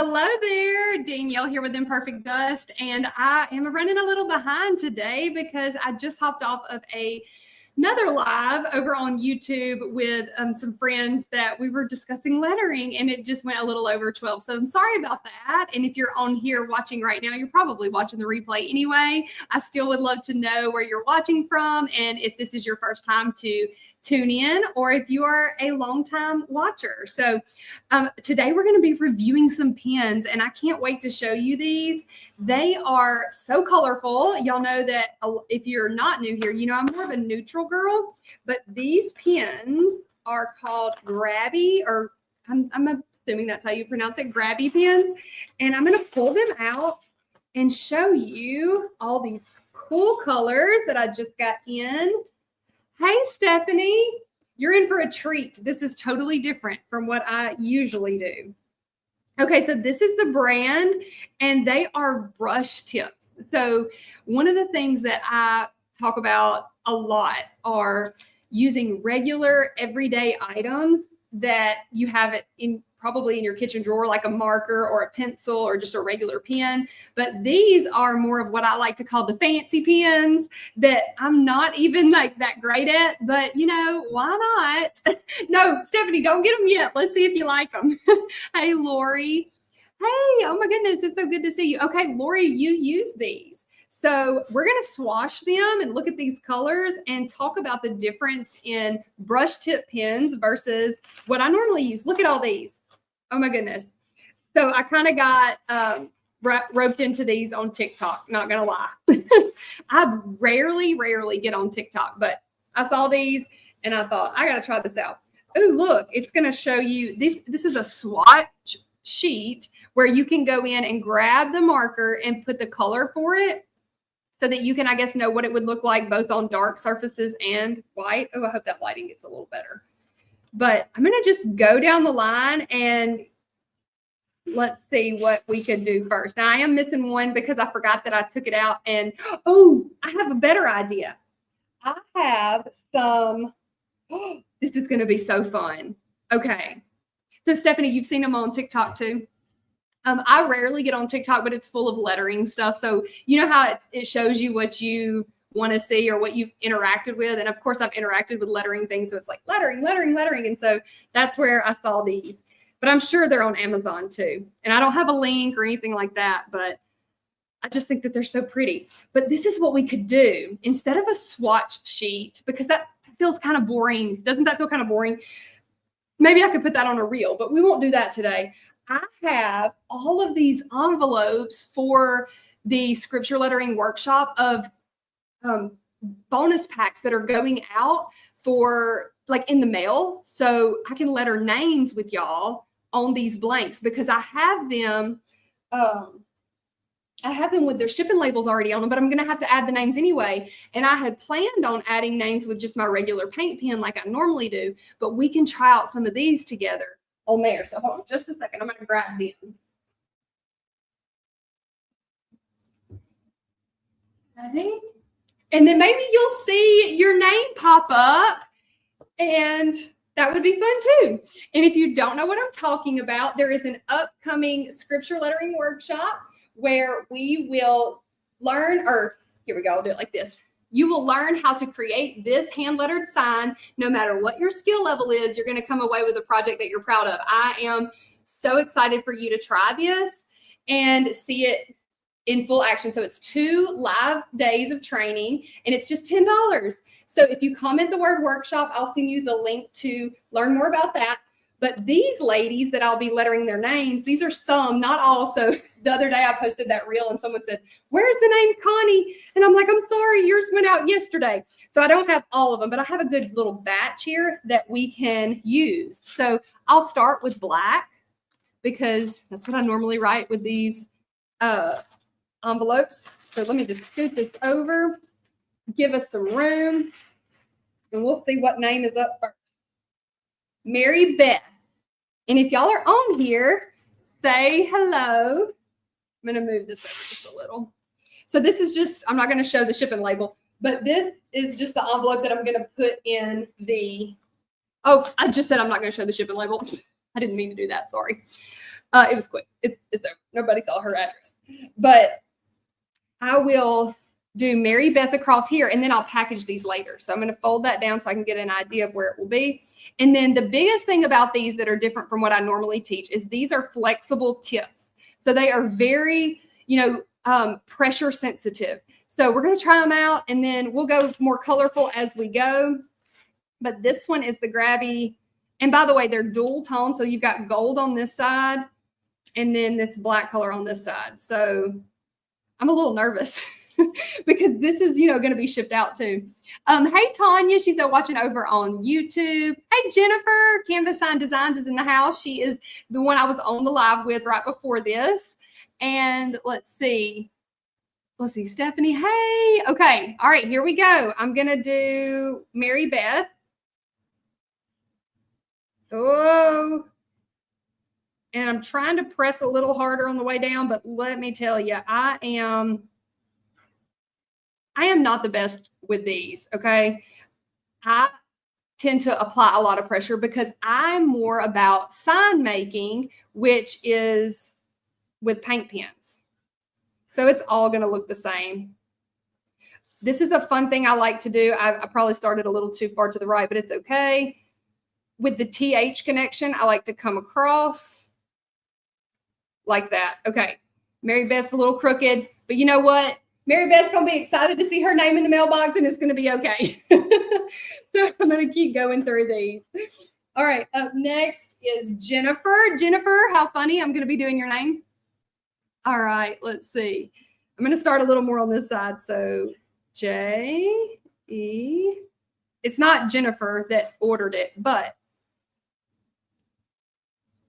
Hello there, Danielle here with Imperfect Dust, and I am running a little behind today because I just hopped off of another live over on YouTube with some friends that we were discussing lettering, and it just went a little over 12. So I'm sorry about that. And if you're on here watching right now, you're probably watching the replay anyway. I still would love to know where you're watching from, and if this is your first time to tune in, or if you are a longtime watcher. So today we're going to be reviewing some pens, and I can't wait to show you these. They are so colorful. Y'all know that if you're not new here, you know I'm more of a neutral girl, but these pens are called Grabby, or I'm assuming that's how you pronounce it, Grabby pens. And I'm going to pull them out and show you all these cool colors that I just got in. Hey, Stephanie, you're in for a treat. This is totally different from what I usually do. Okay, so this is the brand, and they are brush tips. So one of the things that I talk about a lot are using regular everyday items that you have it in probably in your kitchen drawer, like a marker or a pencil or just a regular pen. But these are more of what I like to call the fancy pens that I'm not even like that great at, but you know, why not? No, Stephanie, don't get them yet. Let's see if you like them. Hey, Lori. Hey, oh my goodness, it's so good to see you. Okay, Lori, you use these. So we're going to swatch them and look at these colors and talk about the difference in brush tip pens versus what I normally use. Look at all these. Oh my goodness. So I kind of got roped into these on TikTok, not going to lie. I rarely get on TikTok, but I saw these and I thought, I got to try this out. Oh, look, it's going to show you this. This is a swatch sheet where you can go in and grab the marker and put the color for it so that you can, I guess, know what it would look like both on dark surfaces and white. Oh, I hope that lighting gets a little better. But I'm going to just go down the line and let's see what we could do first. Now, I am missing one because I forgot that I took it out. And, oh, I have a better idea. I have some, oh, this is going to be so fun. Okay. So, Stephanie, you've seen them on TikTok too? I rarely get on TikTok, but it's full of lettering stuff. So, you know how it shows you what you want to see or what you've interacted with. And of course I've interacted with lettering things. So it's like lettering. And so that's where I saw these, but I'm sure they're on Amazon too. And I don't have a link or anything like that, but I just think that they're so pretty. But this is what we could do instead of a swatch sheet, because that feels kind of boring. Doesn't that feel kind of boring? Maybe I could put that on a reel, but we won't do that today. I have all of these envelopes for the scripture lettering workshop of bonus packs that are going out for like in the mail. So I can letter names with y'all on these blanks because I have them with their shipping labels already on them, but I'm going to have to add the names anyway. And I had planned on adding names with just my regular paint pen like I normally do, but we can try out some of these together on there. So hold on just a second. I'm going to grab them. Okay. And then maybe you'll see your name pop up, and that would be fun too. And if you don't know what I'm talking about, there is an upcoming scripture lettering workshop where we will learn, or here we go, I'll do it like this. You will learn how to create this hand-lettered sign. No matter what your skill level is, you're going to come away with a project that you're proud of. I am so excited for you to try this and see it in full action. So it's 2 live days of training, and it's just $10. So if you comment the word workshop, I'll send you the link to learn more about that. But these ladies that I'll be lettering their names, these are some, not all. So the other day I posted that reel and someone said, where's the name Connie? And I'm like, I'm sorry, yours went out yesterday. So I don't have all of them, but I have a good little batch here that we can use. So I'll start with black because that's what I normally write with these envelopes. So let me just scoot this over, give us some room, and we'll see what name is up first. Mary Beth. And if y'all are on here, say hello. I'm going to move this over just a little. So this is just, I'm not going to show the shipping label, but this is just the envelope that I'm going to put in the, oh, I just said I'm not going to show the shipping label. I didn't mean to do that, sorry. It was quick. It's there. Nobody saw her address. But I will do Mary Beth across here, and then I'll package these later. So I'm going to fold that down so I can get an idea of where it will be. And then the biggest thing about these that are different from what I normally teach is these are flexible tips. So they are very, pressure sensitive. So we're going to try them out, and then we'll go more colorful as we go. But this one is the Grabby. And by the way, they're dual tone. So you've got gold on this side and then this black color on this side. So I'm a little nervous because this is, going to be shipped out too. Hey, Tanya, she's watching over on YouTube. Hey, Jennifer, Canvas Sign Designs is in the house. She is the one I was on the live with right before this. And let's see, Stephanie. Hey, okay. All right, here we go. I'm going to do Mary Beth. Oh, and I'm trying to press a little harder on the way down, but let me tell you, I am not the best with these, okay? I tend to apply a lot of pressure because I'm more about sign making, which is with paint pens. So it's all going to look the same. This is a fun thing I like to do. I probably started a little too far to the right, but it's okay. With the TH connection, I like to come across like that. Okay. Mary Beth's a little crooked, but you know what? Mary Beth's going to be excited to see her name in the mailbox, and it's going to be okay. So I'm going to keep going through these. All right. Up next is Jennifer. Jennifer, how funny. I'm going to be doing your name. All right. Let's see. I'm going to start a little more on this side. So J-E. It's not Jennifer that ordered it, but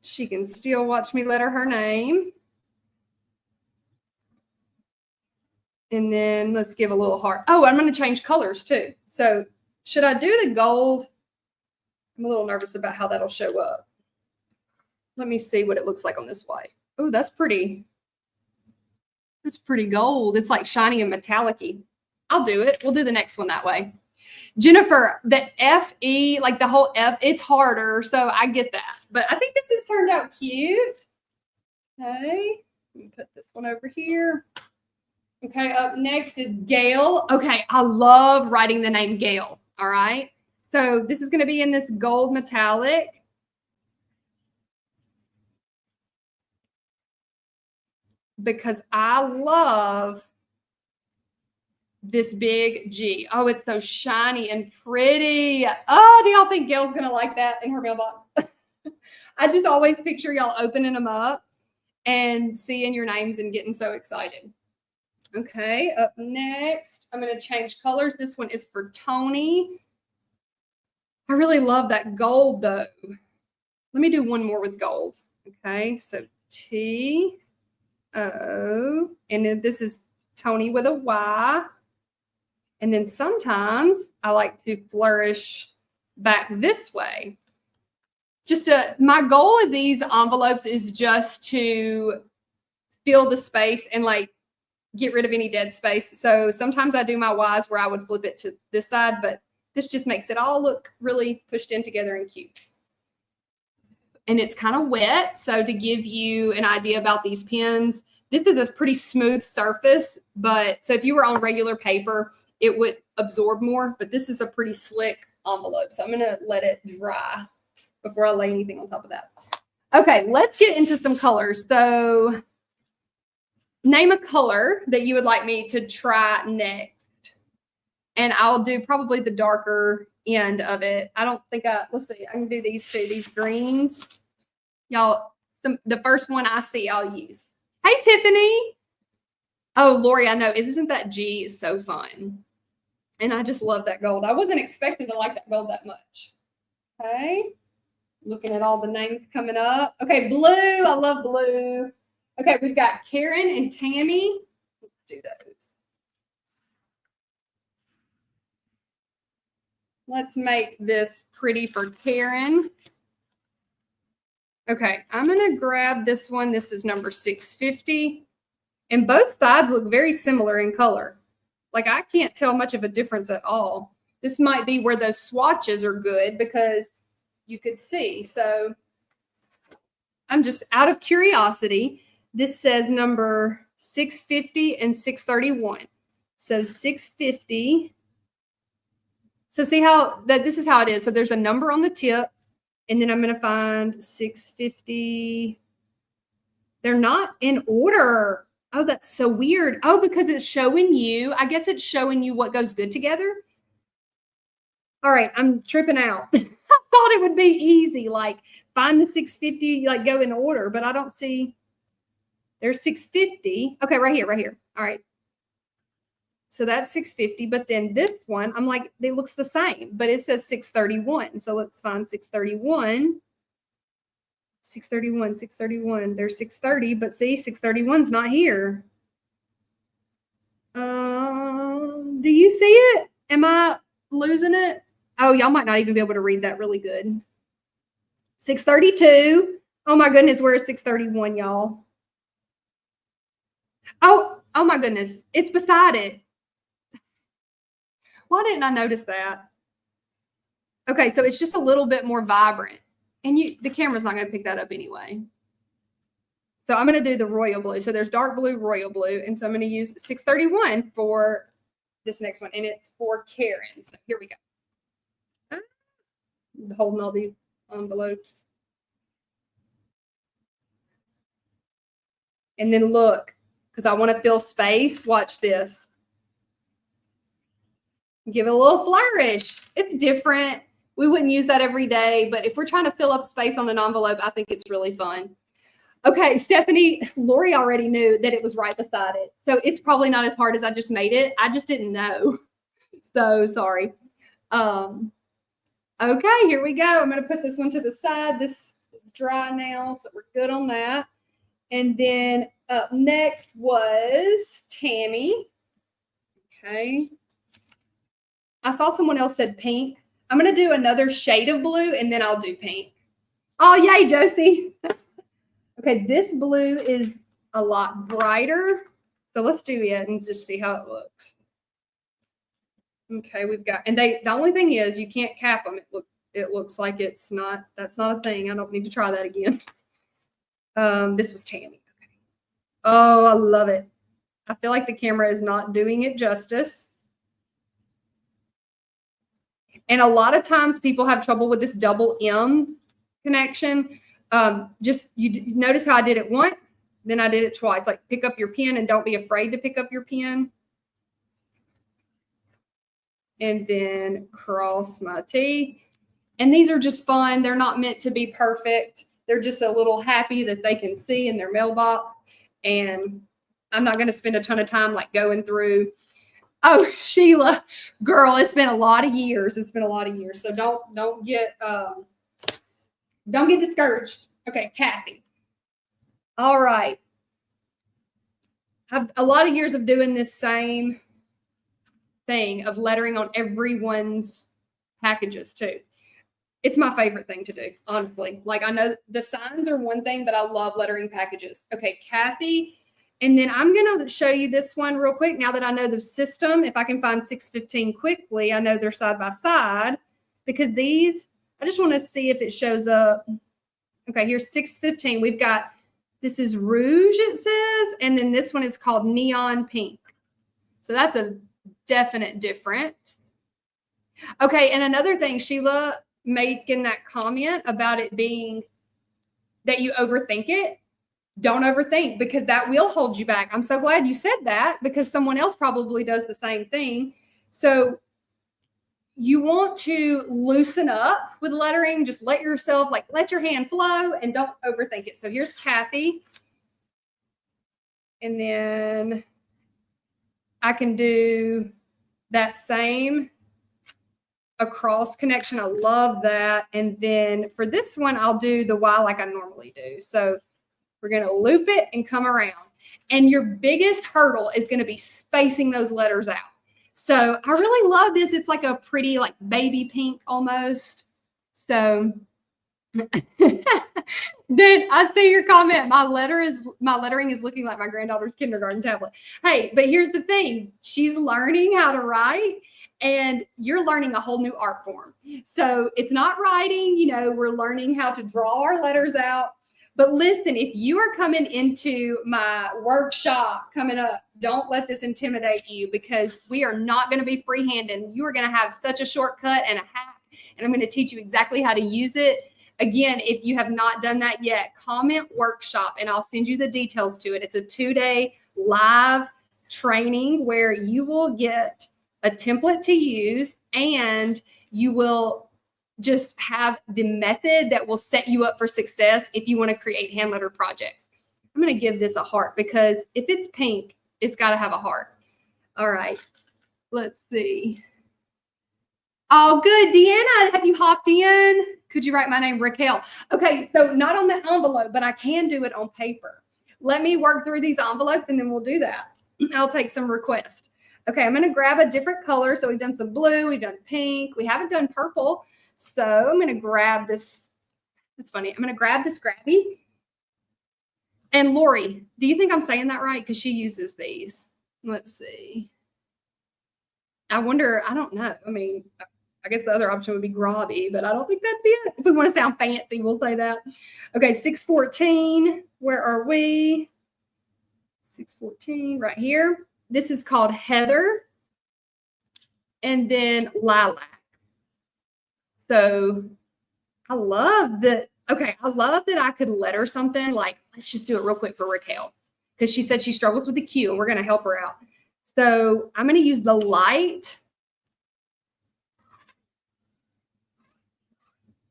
she can still watch me letter her name. And then let's give a little heart. Oh, I'm going to change colors too. So should I do the gold? I'm a little nervous about how that'll show up. Let me see what it looks like on this white. Oh, that's pretty. That's pretty gold. It's like shiny and metallic-y. I'll do it. We'll do the next one that way. Jennifer, the F-E, like the whole F, it's harder, so I get that. But I think this has turned out cute. Okay, let me put this one over here. Okay, up next is Gail. Okay, I love writing the name Gail, all right? So this is going to be in this gold metallic. Because I love this big G. Oh, it's so shiny and pretty. Oh, do y'all think Gail's going to like that in her mailbox? I just always picture y'all opening them up and seeing your names and getting so excited. Okay, up next, I'm going to change colors. This one is for Tony. I really love that gold, though. Let me do one more with gold. Okay, so T-O, and then this is Tony with a Y. And then sometimes I like to flourish back this way. My goal with these envelopes is just to fill the space and like get rid of any dead space. So sometimes I do my Ys where I would flip it to this side, but this just makes it all look really pushed in together and cute. And it's kind of wet. So to give you an idea about these pens, this is a pretty smooth surface, but so if you were on regular paper, it would absorb more, but this is a pretty slick envelope. So I'm going to let it dry before I lay anything on top of that. Okay, let's get into some colors. So name a color that you would like me to try next. And I'll do probably the darker end of it. I don't think let's see, I can do these two, these greens. Y'all, the first one I see I'll use. Hey, Tiffany. Oh, Lori, I know. Isn't that G is so fun? And I just love that gold. I wasn't expecting to like that gold that much. Okay. Looking at all the names coming up. Okay, blue. I love blue. Okay, we've got Karen and Tammy. Let's do those. Let's make this pretty for Karen. Okay, I'm going to grab this one. This is number 650. And both sides look very similar in color. Like I can't tell much of a difference at all. This might be where those swatches are good because you could see. So I'm just out of curiosity. This says number 650 and 631. So 650. So see how that this is how it is. So there's a number on the tip, and then I'm going to find 650. They're not in order. Oh, that's so weird. Oh, because it's showing you. I guess it's showing you what goes good together. All right, I'm tripping out. I thought it would be easy, like find the 650, like go in order, but I don't see. There's 650. Okay, right here. All right. So that's 650, but then this one, I'm like, it looks the same, but it says 631. So let's find 631. 631, 631. There's 630, but see, 631's not here. Do you see it? Am I losing it? Oh, y'all might not even be able to read that really good. 632. Oh my goodness, where is 631, y'all? Oh my goodness, it's beside it. Why didn't I notice that? Okay, so it's just a little bit more vibrant. And the camera's not going to pick that up anyway. So I'm going to do the royal blue. So there's dark blue, royal blue. And so I'm going to use 631 for this next one. And it's for Karen. So here we go. I'm holding all these envelopes. And then look, because I want to fill space. Watch this. Give it a little flourish. It's different. We wouldn't use that every day, but if we're trying to fill up space on an envelope, I think it's really fun. Okay, Stephanie, Lori already knew that it was right beside it. So it's probably not as hard as I just made it. I just didn't know. So sorry. Okay, here we go. I'm going to put this one to the side. This is dry now, so we're good on that. And then up next was Tammy. Okay. I saw someone else said pink. I'm going to do another shade of blue, and then I'll do pink. Oh, yay, Josie. Okay, this blue is a lot brighter. So let's do it and just see how it looks. Okay, we've got, and the only thing is you can't cap them. It looks like that's not a thing. I don't need to try that again. This was Tammy. Okay. Oh, I love it. I feel like the camera is not doing it justice. And a lot of times people have trouble with this double M connection. Just you notice how I did it once, then I did it twice. Like pick up your pen and don't be afraid to pick up your pen. And then cross my T. And these are just fun. They're not meant to be perfect. They're just a little happy that they can see in their mailbox. And I'm not going to spend a ton of time like going through. Oh, Sheila, girl, it's been a lot of years. It's been a lot of years. So don't get discouraged. Okay, Kathy. All right. I've a lot of years of doing this same thing of lettering on everyone's packages too. It's my favorite thing to do, honestly. Like I know the signs are one thing, but I love lettering packages. Okay, Kathy. And then I'm going to show you this one real quick. Now that I know the system, if I can find 615 quickly, I know they're side by side because these, I just want to see if it shows up. Okay, here's 615. We've got, this is rouge, it says, and then this one is called neon pink. So that's a definite difference. Okay, and another thing, Sheila making that comment about it being that you overthink it. Don't overthink because that will hold you back. I'm so glad you said that because someone else probably does the same thing. So you want to loosen up with lettering. Just let yourself, like, let your hand flow and don't overthink it. So here's Kathy. And then I can do that same across connection. I love that. And then for this one, I'll do the Y like I normally do. So we're going to loop it and come around. And your biggest hurdle is going to be spacing those letters out. So I really love this. It's like a pretty like baby pink almost. So then I see your comment. My lettering is looking like my granddaughter's kindergarten tablet. Hey, but here's the thing. She's learning how to write and you're learning a whole new art form. So it's not writing, we're learning how to draw our letters out. But listen, if you are coming into my workshop coming up, don't let this intimidate you, because we are not going to be freehanding. You are going to have such a shortcut and a hack, and I'm going to teach you exactly how to use it. Again, if you have not done that yet, comment workshop and I'll send you the details to it. It's a 2-day live training where you will get a template to use, and you will just have the method that will set you up for success if you want to create hand lettered projects. I'm going to give this a heart, because if it's pink, it's got to have a heart. All right, let's see. Oh, good. Deanna, have you hopped in? Could you write my name, Raquel? Okay, so not on the envelope, but I can do it on paper. Let me work through these envelopes and then we'll do that. I'll take some requests. Okay, I'm going to grab a different color. So we've done some blue, we've done pink, we haven't done purple. So I'm going to grab this. That's funny. I'm going to grab this Grabby. And Lori, do you think I'm saying that right? Because she uses these. Let's see. I wonder, I don't know. I mean, I guess the other option would be Grobby, but I don't think that's it. If we want to sound fancy, we'll say that. Okay, 614. Where are we? 614 right here. This is called Heather. And then Lilac. So I love that. Okay, I love that I could letter something like, let's just do it real quick for Raquel, because she said she struggles with the Q and we're going to help her out. So I'm going to use the light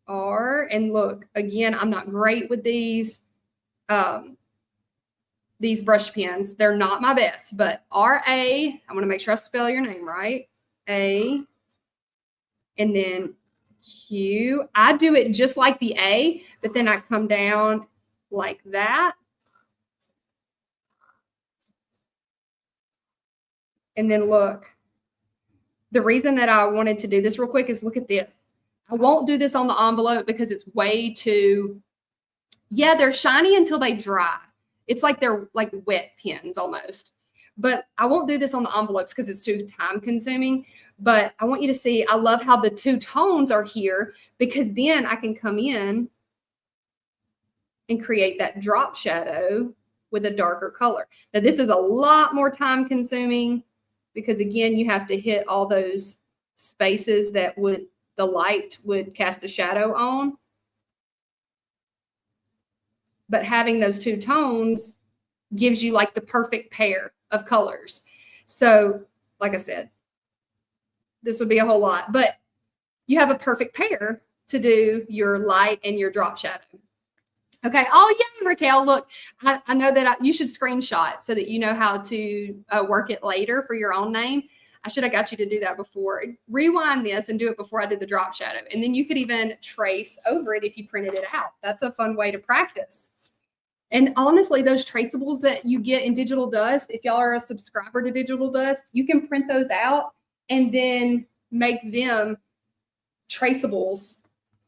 R, and look, again, I'm not great with these brush pens. They're not my best, but R-A, I want to make sure I spell your name right. A, and then Q. I do it just like the A, but then I come down like that. And then look, the reason that I wanted to do this real quick is look at this. I won't do this on the envelope because it's way too, yeah, they're shiny until they dry. It's like they're like wet pens almost. But I won't do this on the envelopes because it's too time consuming. But I want you to see, I love how the two tones are here, because then I can come in and create that drop shadow with a darker color. Now this is a lot more time consuming, because again, you have to hit all those spaces that the light would cast a shadow on. But having those two tones gives you like the perfect pair of colors. So like I said, this would be a whole lot, but you have a perfect pair to do your light and your drop shadow. Okay. Oh, yeah, Raquel, look, I know that you should screenshot so that you know how to work it later for your own name. I should have got you to do that before. Rewind this and do it before I did the drop shadow. And then you could even trace over it if you printed it out. That's a fun way to practice. And honestly, those traceables that you get in Digital Dust, if y'all are a subscriber to Digital Dust, you can print those out and then make them traceables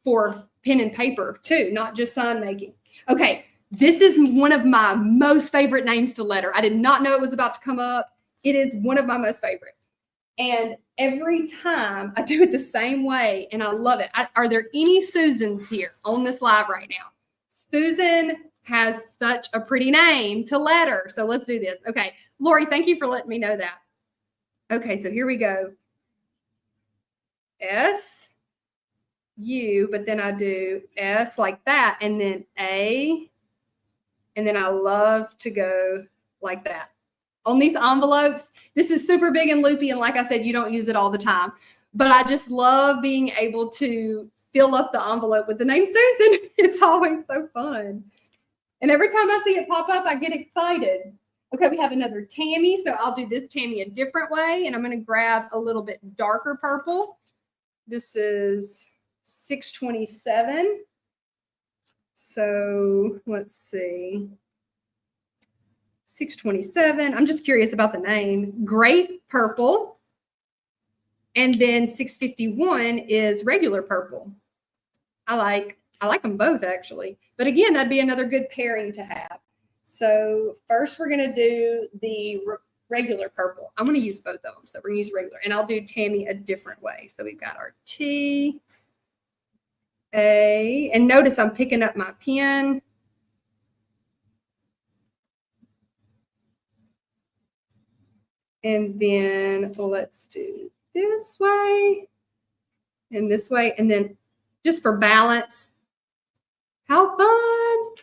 for pen and paper too, not just sign making. Okay, this is one of my most favorite names to letter. I did not know it was about to come up. It is one of my most favorite. And every time I do it the same way, and I love it. Are there any Susans here on this live right now? Susan has such a pretty name to letter. So let's do this. Okay, Lori, thank you for letting me know that. Okay, so here we go. S, U, but then I do S like that, and then A, and then I love to go like that. On these envelopes, this is super big and loopy, and like I said, you don't use it all the time, but I just love being able to fill up the envelope with the name Susan. It's always so fun. And every time I see it pop up, I get excited. Okay, we have another Tammy, so I'll do this Tammy a different way, and I'm going to grab a little bit darker purple. This is 627. So let's see. 627. I'm just curious about the name. Grape purple. And then 651 is regular purple. I like them both actually. But again, that'd be another good pairing to have. So first we're going to do the regular purple. I'm going to use both of them. So we're going to use regular, and I'll do Tammy a different way. So we've got our T, A, and notice I'm picking up my pen And then let's do this way and this way. And then just for balance. How fun.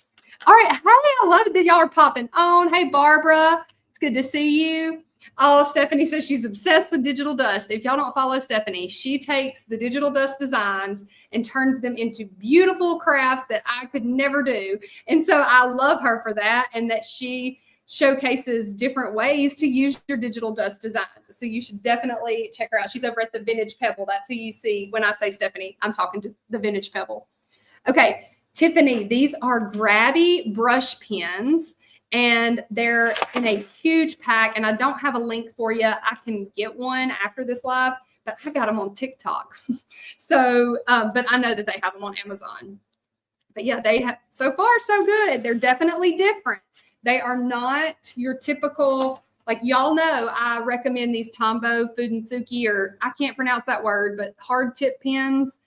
All right. Hey, I love it that y'all are popping on. Hey, Barbara. It's good to see you. Oh, Stephanie says she's obsessed with digital dust. If y'all don't follow Stephanie, she takes the digital dust designs and turns them into beautiful crafts that I could never do. And so I love her for that, and that she showcases different ways to use your digital dust designs. So you should definitely check her out. She's over at the Vintage Pebble. That's who you see when I say Stephanie. I'm talking to the Vintage Pebble. Okay, Tiffany, these are Grabby brush pens. And they're in a huge pack, and I don't have a link for you. I can get one after this live, but I got them on TikTok. So, but I know that they have them on Amazon. But yeah, they have, so far so good. They're definitely different. They are not your typical, like y'all know, I recommend these Tombow Fudensuki, or I can't pronounce that word, but hard tip pens.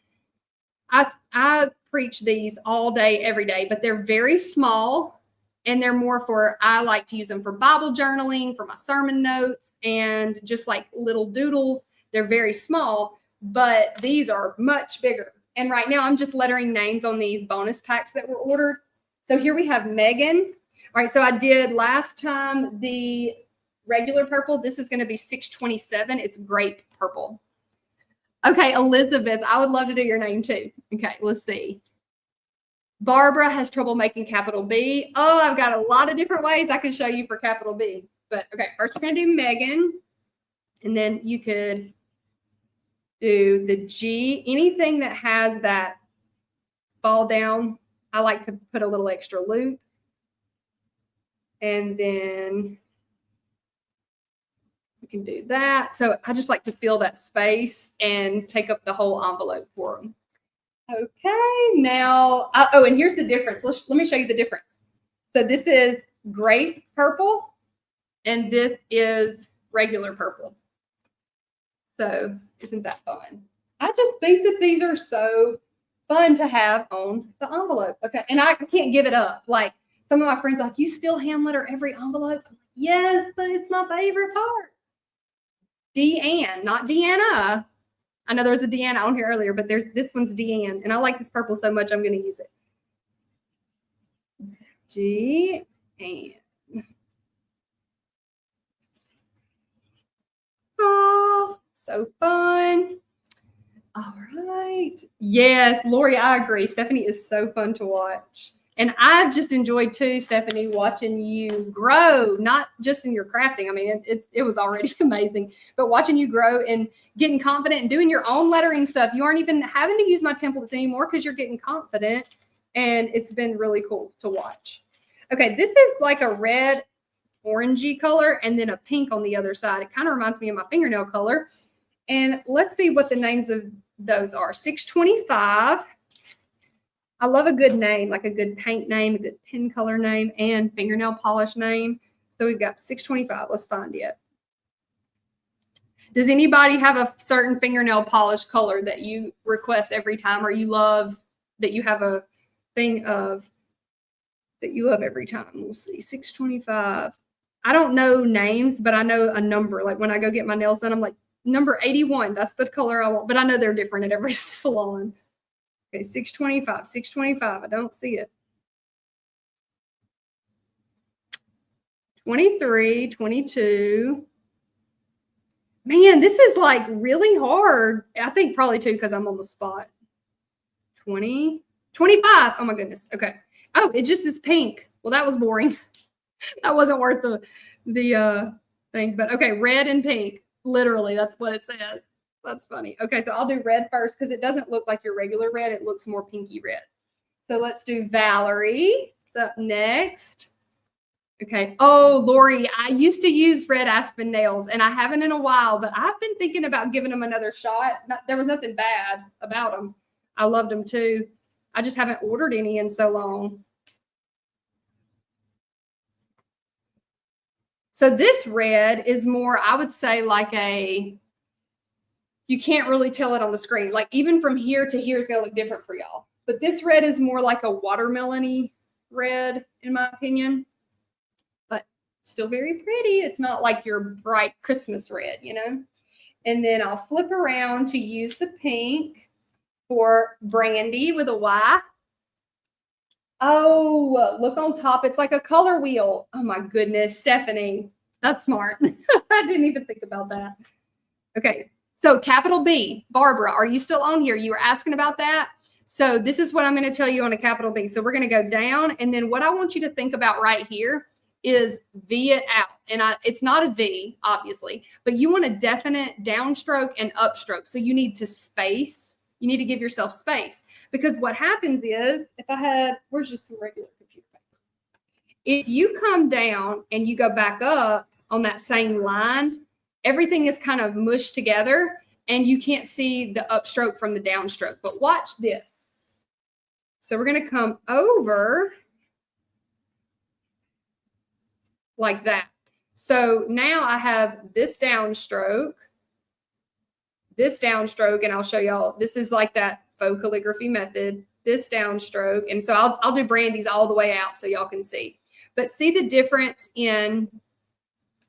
I preach these all day, every day, but they're very small. And they're more for, I like to use them for Bible journaling, for my sermon notes, and just like little doodles. They're very small, but these are much bigger. And right now I'm just lettering names on these bonus packs that were ordered. So here we have Megan. All right, so I did last time the regular purple. This is going to be 627. It's grape purple. Okay, Elizabeth, I would love to do your name too. Okay, let's see. Barbara has trouble making capital B. Oh, I've got a lot of different ways I can show you for capital B. But okay, first we're going to do Megan. And then you could do the G. Anything that has that fall down, I like to put a little extra loop. And then we can do that. So I just like to fill that space and take up the whole envelope for them. Okay, now, oh, and here's the difference. Let me show you the difference. So this is grape purple, and this is regular purple. So isn't that fun? I just think that these are so fun to have on the envelope. Okay, and I can't give it up. Like some of my friends are like, you still hand letter every envelope? I'm like, yes, but it's my favorite part. Deanne, not Deanna. I know there was a Deanna on here earlier, but this one's Deanne, and I like this purple so much I'm going to use it. Deanne. Oh, so fun. All right. Yes, Lori, I agree. Stephanie is so fun to watch. And I've just enjoyed too, Stephanie, watching you grow, not just in your crafting. I mean, it was already amazing, but watching you grow and getting confident and doing your own lettering stuff. You aren't even having to use my templates anymore because you're getting confident, and it's been really cool to watch. Okay, this is like a red orangey color and then a pink on the other side. It kind of reminds me of my fingernail color. And let's see what the names of those are. 625. I love a good name, like a good paint name, a good pen color name, and fingernail polish name. So we've got 625. Let's find it. Does anybody have a certain fingernail polish color that you request every time, or you love, that you have a thing of that you love every time? We'll see. 625. I don't know names, but I know a number. Like when I go get my nails done, I'm like, number 81. That's the color I want. But I know they're different at every salon. Okay, 625, 625. I don't see it. 23, 22. Man, this is like really hard. I think probably too because I'm on the spot. 20, 25. Oh my goodness. Okay. Oh, it just is pink. Well, that was boring. That wasn't worth the thing. But okay, red and pink. Literally, that's what it says. That's funny. Okay, so I'll do red first because it doesn't look like your regular red. It looks more pinky red. So let's do Valerie. It's up next. Okay. Oh, Lori, I used to use red aspen nails, and I haven't in a while, but I've been thinking about giving them another shot. There was nothing bad about them. I loved them too. I just haven't ordered any in so long. So this red is more, I would say, like a, you can't really tell it on the screen. Like even from here to here is going to look different for y'all. But this red is more like a watermelon-y red, in my opinion. But Still very pretty. It's not like your bright Christmas red, you know? And then I'll flip around to use the pink for Brandy with a Y. Oh, look on top. It's like a color wheel. Oh my goodness, Stephanie. That's smart. I didn't even think about that. Okay, so capital B. Barbara, are you still on here? You were asking about that. So this is what I'm going to tell you on a capital B. So we're going to go down. And then what I want you to think about right here is V it out. And it's not a V, obviously, but you want a definite downstroke and upstroke. So you need to space. You need to give yourself space. Because what happens is, if I had, where's just some regular computer paper? If you come down and you go back up on that same line, everything is kind of mushed together and you can't see the upstroke from the downstroke. But watch this. So we're going to come over like that. So now I have this downstroke, and I'll show y'all. This is like that faux calligraphy method, this downstroke. And so I'll do Brandy's all the way out so y'all can see. But see the difference in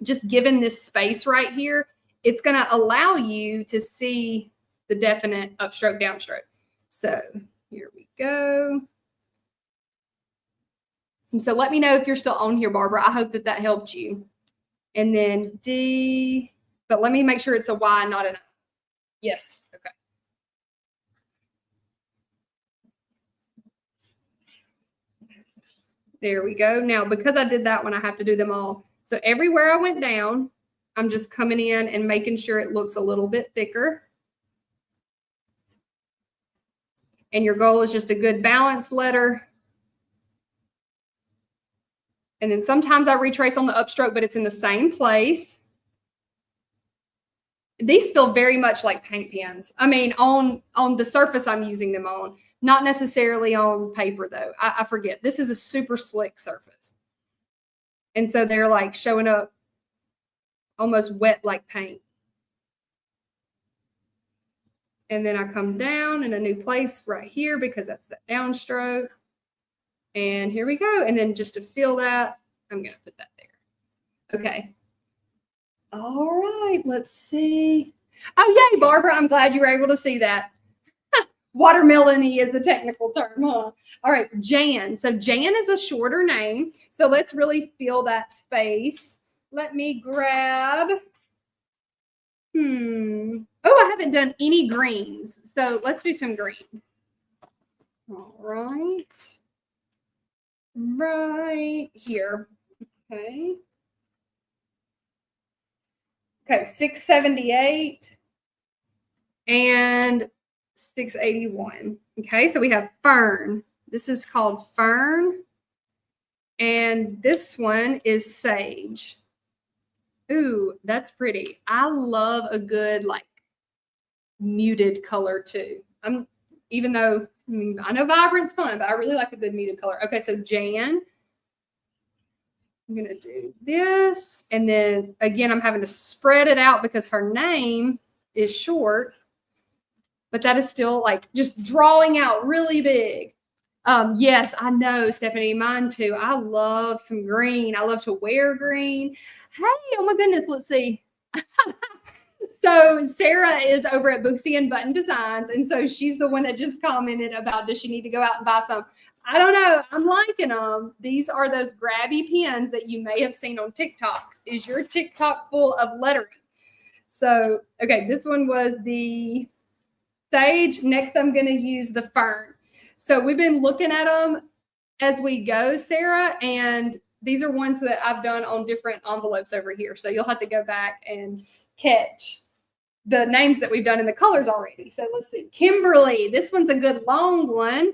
just given this space right here, it's going to allow you to see the definite upstroke, downstroke. So here we go. And so let me know if you're still on here, Barbara. I hope that that helped you. And then D, but let me make sure it's a Y, not an I. Yes. Okay. There we go. Now, because I did that one, I have to do them all. So everywhere I went down, I'm just coming in and making sure it looks a little bit thicker. And your goal is just a good balanced letter. And then sometimes I retrace on the upstroke, but it's in the same place. These feel very much like paint pens. I mean, on the surface I'm using them on, not necessarily on paper though. I forget. This is a super slick surface. And so they're like showing up almost wet like paint. And then I come down in a new place right here because that's the downstroke. And here we go. And then just to fill that, I'm going to put that there. Okay. All right, let's see. Oh, yay, Barbara. I'm glad you were able to see that. Watermelon-y is the technical term, huh? All right, Jan. So Jan is a shorter name. So let's really fill that space. Let me grab. Oh, I haven't done any greens. So let's do some green. All right. Right here. Okay. Okay, 678 and 681. Okay, so we have fern. This is called fern. And this one is sage. Ooh, that's pretty. I love a good like muted color too. Even though I know vibrant's fun, but I really like a good muted color. Okay, so Jan. I'm going to do this. And then again, I'm having to spread it out because her name is short, but that is still like just drawing out really big. Yes, I know, Stephanie, mine too. I love some green. I love to wear green. Hey, oh my goodness, let's see. So Sarah is over at Booksy and Button Designs. And so she's the one that just commented about, does she need to go out and buy some? I don't know. I'm liking them. These are those grabby pens that you may have seen on TikTok. Is your TikTok full of lettering? So, okay, this one was the sage. Next, I'm going to use the fern. So we've been looking at them as we go, Sarah, and these are ones that I've done on different envelopes over here. So you'll have to go back and catch the names that we've done in the colors already. So let's see. Kimberly. This one's a good long one.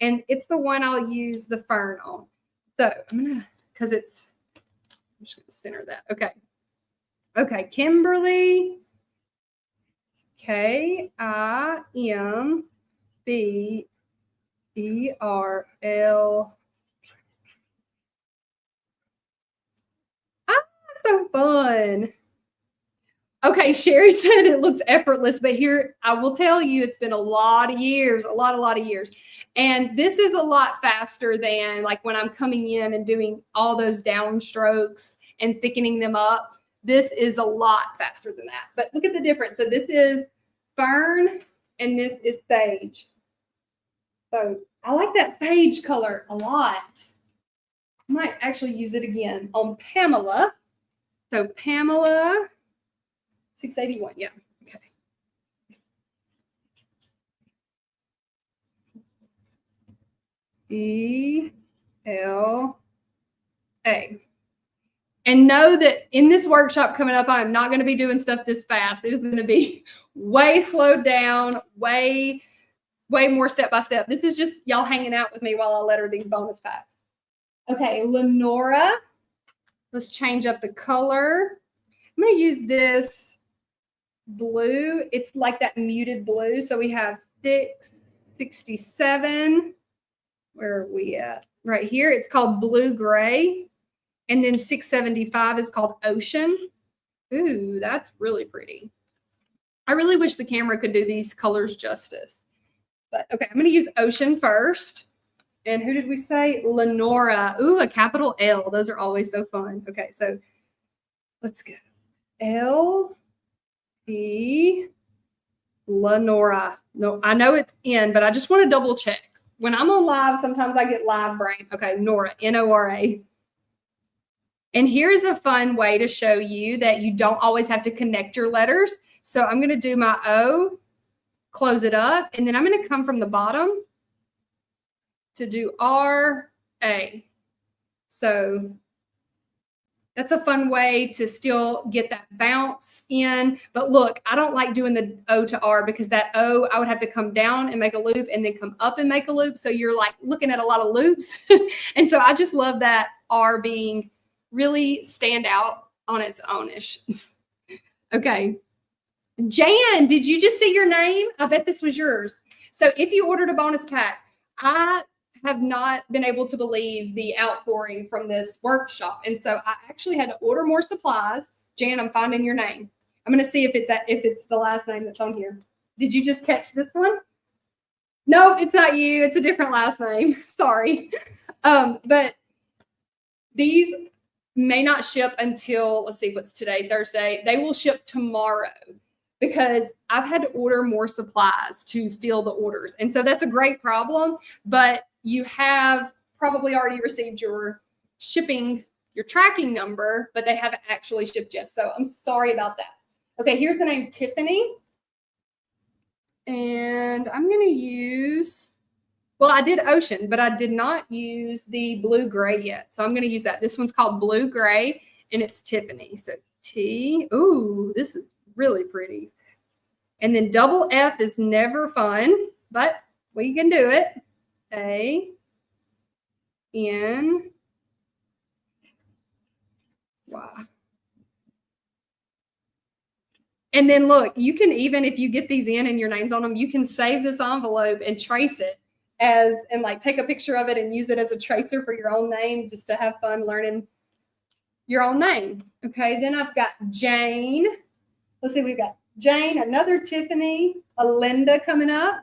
And it's the one I'll use the fern on. So I'm going to, because it's, I'm just going to center that. Okay. Okay. Kimberly. Kimberl. Ah, so fun. Okay, Sherry said it looks effortless, but here I will tell you it's been a lot of years, a lot of years. And this is a lot faster than like when I'm coming in and doing all those downstrokes and thickening them up. This is a lot faster than that. But look at the difference. So this is fern and this is sage. So I like that sage color a lot. I might actually use it again on Pamela. So Pamela 681, yeah. Okay. E-L-A. And know that in this workshop coming up, I'm not going to be doing stuff this fast. It is going to be way slowed down, way more step by step. This is just y'all hanging out with me while I letter these bonus packs. Okay, Lenora. Let's change up the color. I'm going to use this blue. It's like that muted blue. So we have 667. Where are we at? Right here. It's called blue gray. And then 675 is called ocean. Ooh, that's really pretty. I really wish the camera could do these colors justice. But okay, I'm going to use ocean first. And who did we say? Lenora. Ooh, a capital L. Those are always so fun. Okay, so let's go. L-E, Lenora. No, I know it's N, but I just want to double check. When I'm on live, sometimes I get live brain. Okay, Nora, N-O-R-A. And here's a fun way to show you that you don't always have to connect your letters. So I'm going to do my O, close it up, and then I'm going to come from the bottom to do R-A. So that's a fun way to still get that bounce in. But look, I don't like doing the O to R because that O, I would have to come down and make a loop and then come up and make a loop. So you're like looking at a lot of loops. And so I just love that R being really stand out on its own-ish. Okay. Jan, did you just see your name? I bet this was yours. So if you ordered a bonus pack, I have not been able to believe the outpouring from this workshop. And so I actually had to order more supplies. Jan, I'm finding your name. I'm going to see if it's the last name that's on here. Did you just catch this one? No, it's not you. It's a different last name. Sorry. But these may not ship until, let's see, what's today? Thursday. They will ship tomorrow because I've had to order more supplies to fill the orders. And so that's a great problem, but you have probably already received your shipping, your tracking number, but they haven't actually shipped yet. So I'm sorry about that. Okay, here's the name Tiffany. And I'm going to use, well, I did ocean, but I did not use the blue gray yet. So I'm going to use that. This one's called blue gray and it's Tiffany. So T, ooh, this is really pretty. And then double F is never fun, but we can do it. A, N, Y. And then look, you can even, if you get these in and your name's on them, you can save this envelope and trace it as, and like take a picture of it and use it as a tracer for your own name, just to have fun learning your own name. Okay, then I've got Jane. Let's see, we've got Jane, another Tiffany, a Linda coming up.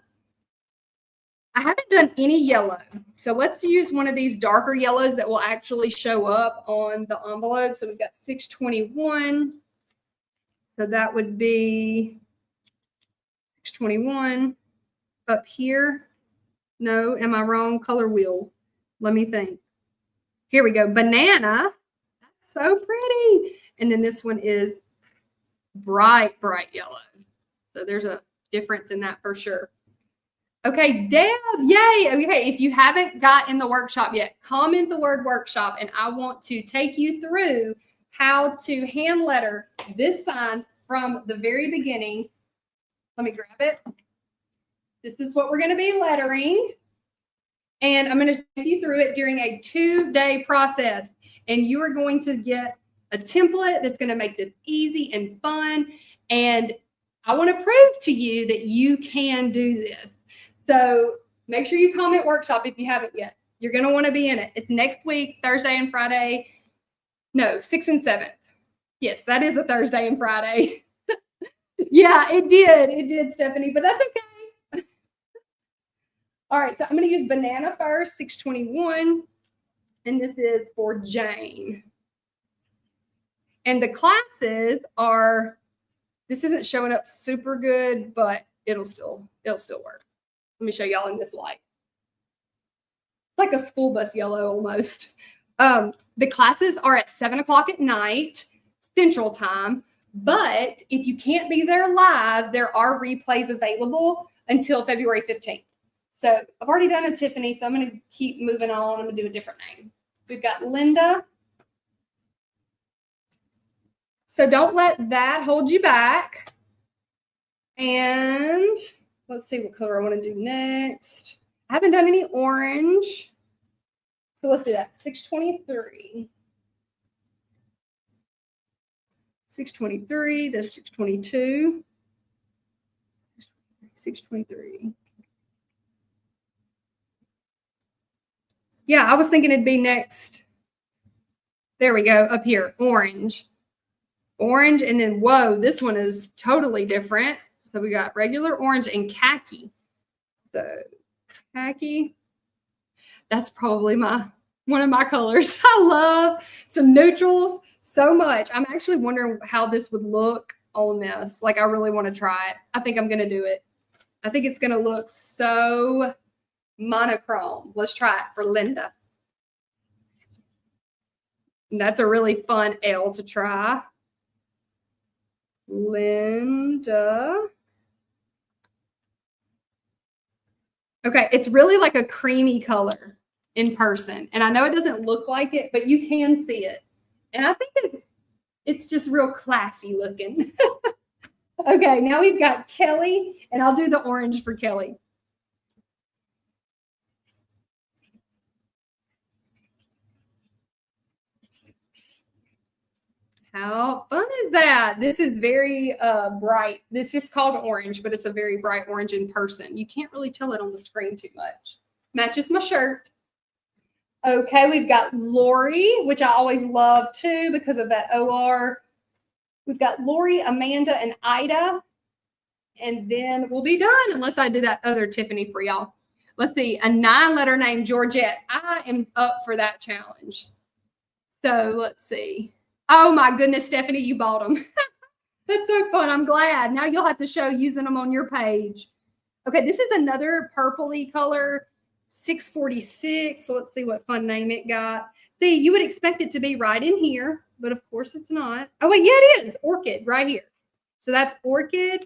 I haven't done any yellow. So let's use one of these darker yellows that will actually show up on the envelope. So we've got 621. So that would be 621 up here. No, am I wrong? Color wheel. Let me think. Here we go. Banana. That's so pretty. And then this one is bright yellow. So there's a difference in that for sure. Okay, Deb, yay. Okay, if you haven't got in the workshop yet, comment the word workshop and I want to take you through how to hand letter this sign from the very beginning. Let me grab it. This is what we're going to be lettering. And I'm going to take you through it during a 2-day process. And you are going to get a template that's going to make this easy and fun. And I want to prove to you that you can do this. So make sure you comment workshop if you haven't yet. You're going to want to be in it. It's next week, Thursday and Friday. No, 6th and 7th. Yes, that is a Thursday and Friday. Yeah, it did. It did, Stephanie, but that's okay. All right, so I'm going to use Banana first, 621. And this is for Jane. And the classes are, this isn't showing up super good, but it'll still work. Let me show y'all in this light. It's like a school bus yellow almost. The classes are at 7 o'clock at night, Central Time. But if you can't be there live, there are replays available until February 15th. So I've already done a Tiffany, so I'm going to keep moving on. I'm going to do a different name. We've got Linda. So don't let that hold you back. And let's see what color I want to do next. I haven't done any orange. So let's do that. 623. 623. There's 622. 623. Yeah, I was thinking it'd be next. There we go. Up here. Orange. Orange. And then, whoa, this one is totally different. So we got regular orange and khaki. So khaki. That's probably one of my colors. I love some neutrals so much. I'm actually wondering how this would look on this. Like, I really want to try it. I think I'm going to do it. I think it's going to look so monochrome. Let's try it for Linda. And that's a really fun L to try. Linda. Okay, it's really like a creamy color in person. And I know it doesn't look like it, but you can see it. And I think it's just real classy looking. Okay, now we've got Kelly, and I'll do the orange for Kelly. How fun is that? This is very bright. This is called orange, but it's a very bright orange in person. You can't really tell it on the screen too much. Matches my shirt. Okay, we've got Lori, which I always love too because of that OR. We've got Lori, Amanda, and Ida. And then we'll be done unless I do that other Tiffany for y'all. Let's see, a 9-letter name, Georgette. I am up for that challenge. So let's see. Oh my goodness, Stephanie, you bought them. That's so fun. I'm glad. Now you'll have to show using them on your page. Okay, this is another purpley color, 646. So let's see what fun name it got. See, you would expect it to be right in here, but of course it's not. Oh, wait, yeah, it is. Orchid right here. So that's Orchid.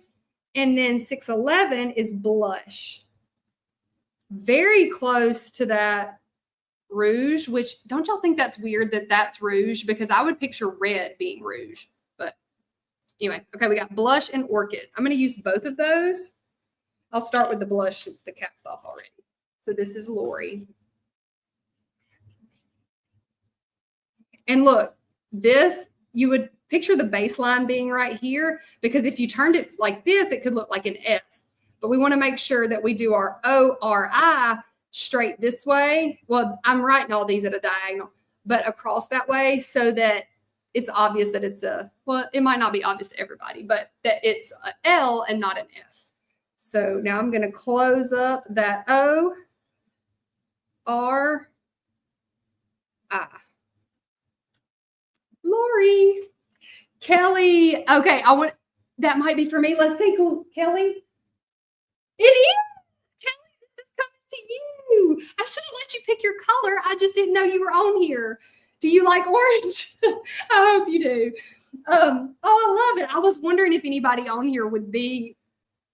And then 611 is Blush. Very close to that Rouge, which don't y'all think that's weird that that's Rouge? Because I would picture red being Rouge. But anyway, okay, we got Blush and Orchid. I'm going to use both of those. I'll start with the Blush since the cap's off already. So this is Lori. And look, this, you would picture the baseline being right here, because if you turned it like this, it could look like an S. But we want to make sure that we do our ORI straight this way. Well, I'm writing all these at a diagonal, but across that way so that it's obvious that it's a, well, it might not be obvious to everybody, but that it's an L and not an S. So now I'm going to close up that O, R, I. Lori. Kelly. Okay, that might be for me. Let's think, Kelly. It is. Kelly, this is coming to you. I should have let you pick your color. I just didn't know you were on here. Do you like orange? I hope you do. Oh, I love it. I was wondering if anybody on here would be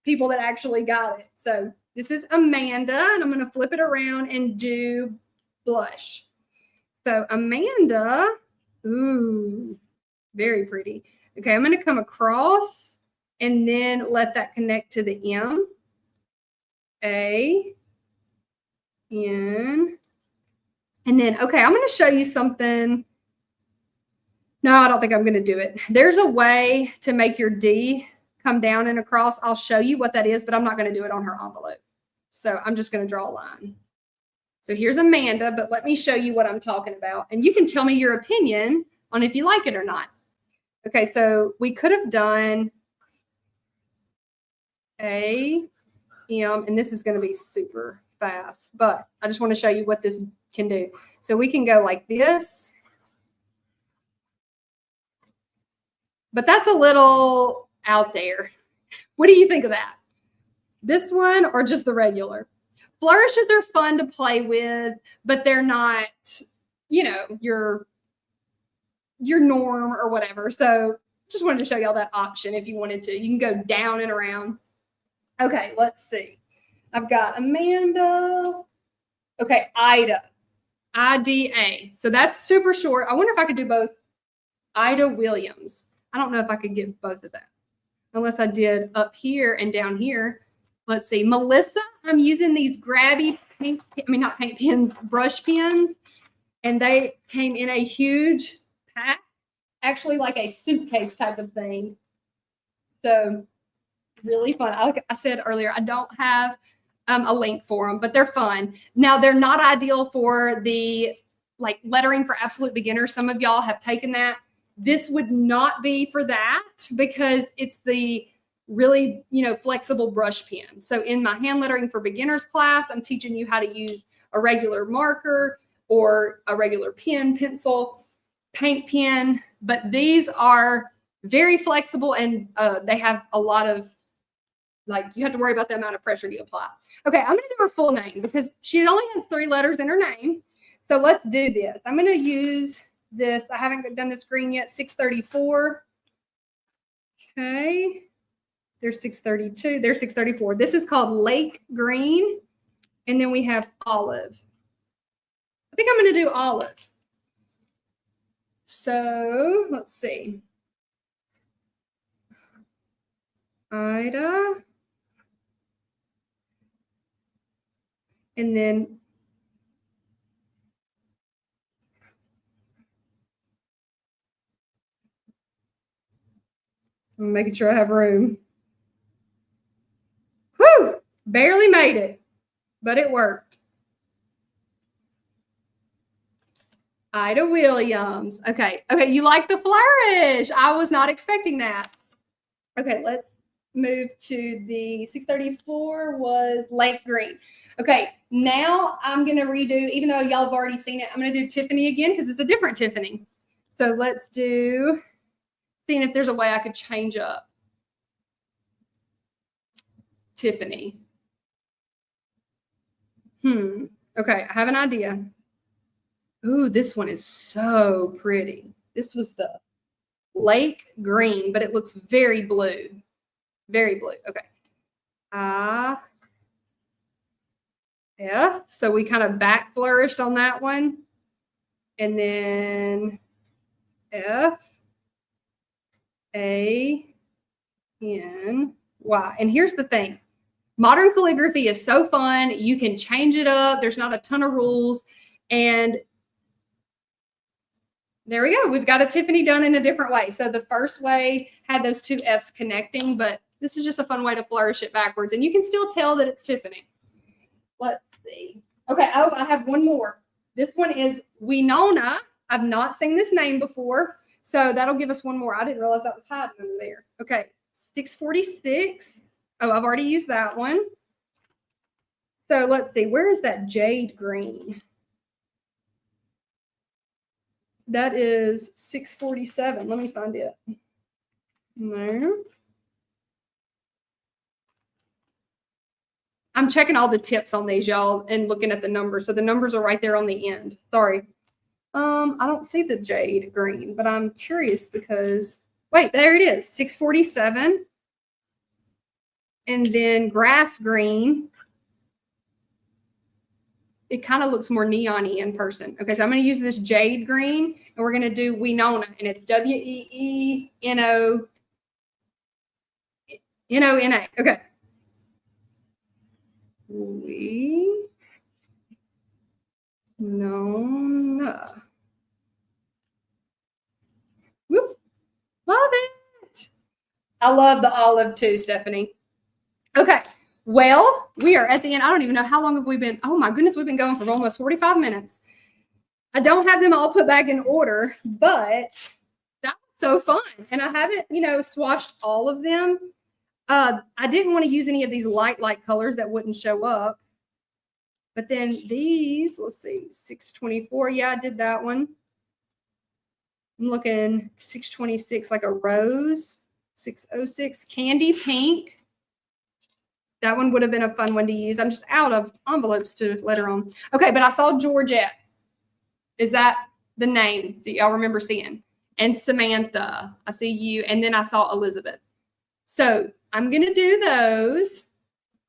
people that actually got it. So this is Amanda, and I'm going to flip it around and do Blush. So Amanda, ooh, very pretty. Okay, I'm going to come across and then let that connect to the M. A, N, and then, okay, I'm going to show you something. No, I don't think I'm going to do it. There's a way to make your D come down and across. I'll show you what that is, but I'm not going to do it on her envelope. So I'm just going to draw a line. So here's Amanda, but let me show you what I'm talking about. And you can tell me your opinion on if you like it or not. Okay, so we could have done A-M, and this is going to be super fast, but I just want to show you what this can do. So we can go like this, but that's a little out there. What do you think of that? This one or just the regular? Flourishes are fun to play with, but they're not, you know, your norm or whatever. So just wanted to show y'all that option if you wanted to. You can go down and around. Okay, let's see. I've got Amanda. Okay, Ida. I-D-A. So that's super short. I wonder if I could do both. Ida Williams. I don't know if I could get both of those unless I did up here and down here. Let's see. Melissa, I'm using these grabby paint, not paint pens, brush pens. And they came in a huge pack, actually like a suitcase type of thing. So really fun. Like I said earlier, I don't have a link for them, but they're fun. Now, they're not ideal for the like lettering for absolute beginners. Some of y'all have taken that. This would not be for that because it's the really, flexible brush pen. So in my hand lettering for beginners class, I'm teaching you how to use a regular marker or a regular pen, pencil, paint pen, but these are very flexible and they have a lot of, you have to worry about the amount of pressure you apply. Okay, I'm going to do her full name because she only has 3 letters in her name. So let's do this. I'm going to use this. I haven't done this green yet, 634. Okay. There's 632. There's 634. This is called Lake Green. And then we have Olive. I think I'm going to do Olive. So let's see. Ida. And then I'm making sure I have room. Whew! Barely made it, but it worked. Ida Williams. Okay, you like the flourish. I was not expecting that. Okay, let's move to the 634 was Lake Green. Okay, now I'm going to redo, even though y'all have already seen it, I'm going to do Tiffany again because it's a different Tiffany. So let's do, seeing if there's a way I could change up Tiffany. Okay, I have an idea. Ooh, this one is so pretty. This was the Lake Green, but it looks very blue. Very blue. Okay. F. So we kind of back flourished on that one. And then F, A, N, Y. And here's the thing. Modern calligraphy is so fun. You can change it up. There's not a ton of rules. And there we go. We've got a Tiffany done in a different way. So the first way had those 2 F's connecting, but this is just a fun way to flourish it backwards. And you can still tell that it's Tiffany. Let's see. Okay. Oh, I have one more. This one is Winona. I've not seen this name before. So that'll give us one more. I didn't realize that was hiding under there. Okay. 646. Oh, I've already used that one. So let's see. Where is that jade green? That is 647. Let me find it. No. I'm checking all the tips on these, y'all, and looking at the numbers. So the numbers are right there on the end. Sorry. I don't see the jade green, but I'm curious because, wait, there it is, 647. And then grass green. It kind of looks more neon-y in person. Okay, so I'm going to use this jade green, and we're going to do Winona, and it's W-E-E-N-O-N-A. Okay. Winona. Whoop. Love it. I love the olive too, Stephanie. Okay. Well, we are at the end. I don't even know how long have we been. Oh my goodness, we've been going for almost 45 minutes. I don't have them all put back in order, but that was so fun. And I haven't, swatched all of them. I didn't want to use any of these light colors that wouldn't show up. But then these, let's see, 624. Yeah, I did that one. I'm looking 626, like a rose. 606, candy pink. That one would have been a fun one to use. I'm just out of envelopes to letter on. Okay, but I saw Georgette. Is that the name that y'all remember seeing? And Samantha, I see you. And then I saw Elizabeth. So I'm going to do those.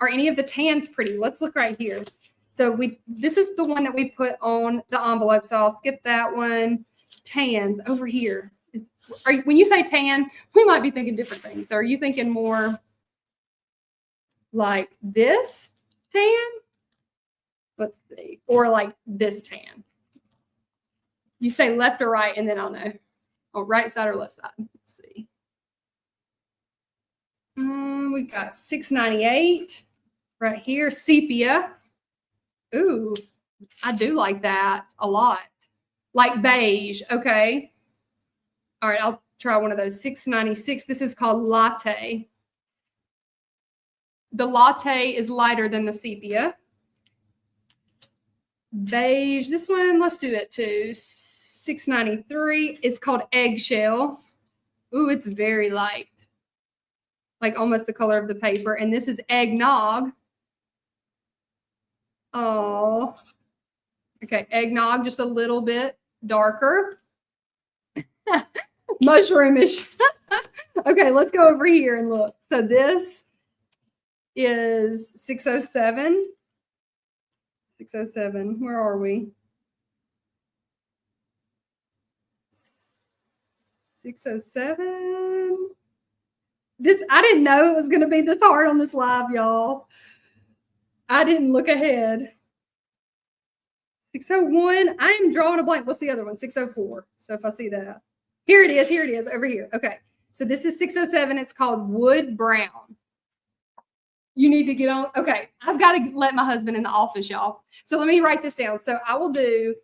Are any of the tans pretty? Let's look right here. So this is the one that we put on the envelope. So I'll skip that one. Tans over here. When you say tan, we might be thinking different things. Are you thinking more like this tan? Let's see. Or like this tan. You say left or right, and then I'll know. Oh, right side or left side. Let's see. We got 698 right here. Sepia. Ooh, I do like that a lot. Like beige. Okay. All right, I'll try one of those. 696. This is called latte. The latte is lighter than the sepia. Beige. This one, let's do it too. 693. It's called eggshell. Ooh, it's very light. Like almost the color of the paper. And this is eggnog. Oh. Okay, eggnog, just a little bit darker. Mushroomish. Okay, let's go over here and look. So this is 607. 607. Where are we? 607. I didn't know it was going to be this hard on this live, y'all. I didn't look ahead. 601. I am drawing a blank. What's the other one? 604. So if I see that. Here it is. Here it is. Over here. Okay. So this is 607. It's called Wood Brown. You need to get on. Okay. I've got to let my husband in the office, y'all. So let me write this down. So I will do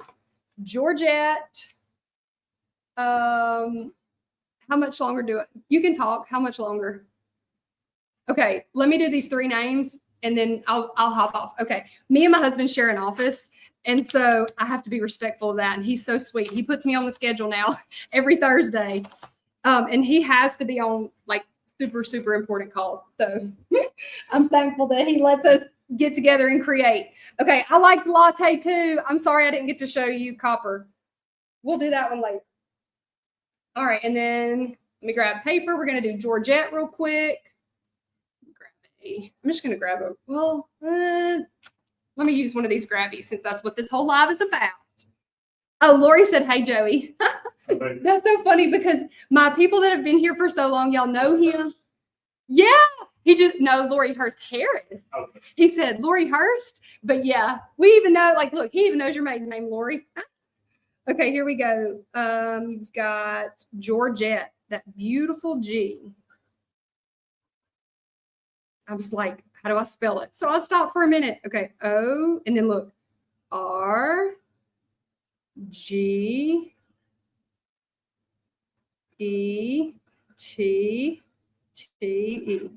Georgette. How much longer do it? You can talk. How much longer? Okay. Let me do these three names and then I'll hop off. Okay. Me and my husband share an office. And so I have to be respectful of that. And he's so sweet. He puts me on the schedule now every Thursday. And he has to be on like super, super important calls. So I'm thankful that he lets us get together and create. Okay. I like the latte too. I'm sorry I didn't get to show you copper. We'll do that one later. All right. And then let me grab paper. We're going to do Georgette real quick. I'm just going to grab let me use one of these grabbies since that's what this whole live is about. Oh, Lori said, hey, Joey. That's so funny because my people that have been here for so long, y'all know him. Yeah. Lori Hurst Harris. Okay. He said, Lori Hurst. But yeah, we even know, like, look, he even knows your maiden name, Lori. Okay, here we go. You've got Georgette, that beautiful G. I was like, how do I spell it? So I stopped for a minute. Okay. O, and then look. R, G, E, T, T, E.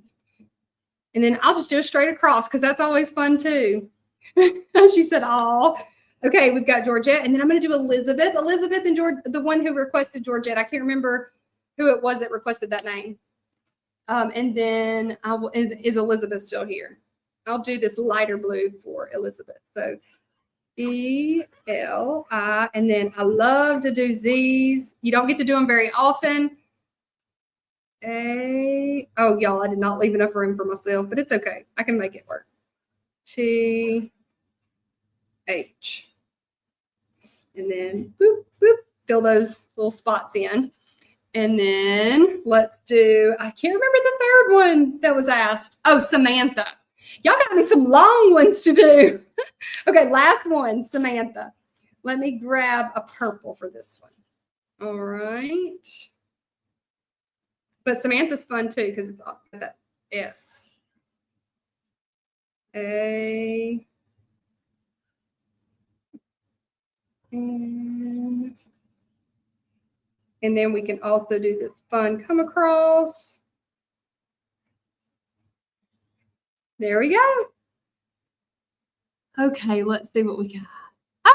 And then I'll just do it straight across because that's always fun too. She said, oh. Okay, we've got Georgette. And then I'm going to do Elizabeth. Elizabeth and the one who requested Georgette. I can't remember who it was that requested that name. And then is Elizabeth still here? I'll do this lighter blue for Elizabeth. So E-L-I, and then I love to do Z's. You don't get to do them very often. A, oh, y'all, I did not leave enough room for myself, but it's okay. I can make it work. T-H. And then boop, boop, fill those little spots in. And then let's do, I can't remember the third one that was asked. Oh, Samantha. Y'all got me some long ones to do. Okay, last one, Samantha. Let me grab a purple for this one. All right. But Samantha's fun too because it's got that S. A. And then we can also do this fun come across. There we go. Okay, let's see what we got. Oh,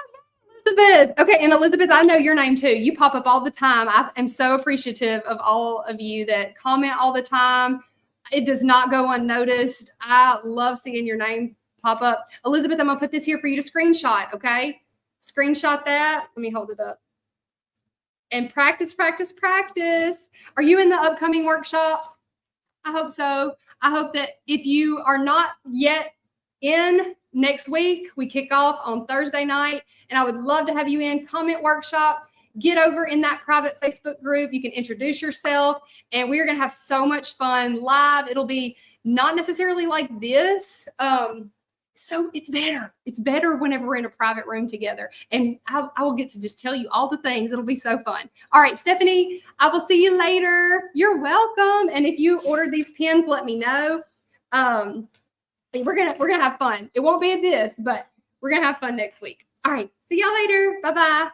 Elizabeth. Okay, and Elizabeth, I know your name too. You pop up all the time. I am so appreciative of all of you that comment all the time. It does not go unnoticed. I love seeing your name pop up. Elizabeth, I'm gonna put this here for you to screenshot, okay? Screenshot that. Let me hold it up. And practice, practice, practice. Are you in the upcoming workshop? I hope so. I hope that if you are not yet in next week, we kick off on Thursday night, and I would love to have you in comment workshop. Get over in that private Facebook group. You can introduce yourself, and we are going to have so much fun live. It'll be not necessarily like this. So it's better. It's better whenever we're in a private room together. And I will get to just tell you all the things. It'll be so fun. All right, Stephanie, I will see you later. You're welcome. And if you order these pins, let me know. We're gonna have fun. It won't be this, but we're gonna have fun next week. All right, see y'all later. Bye-bye.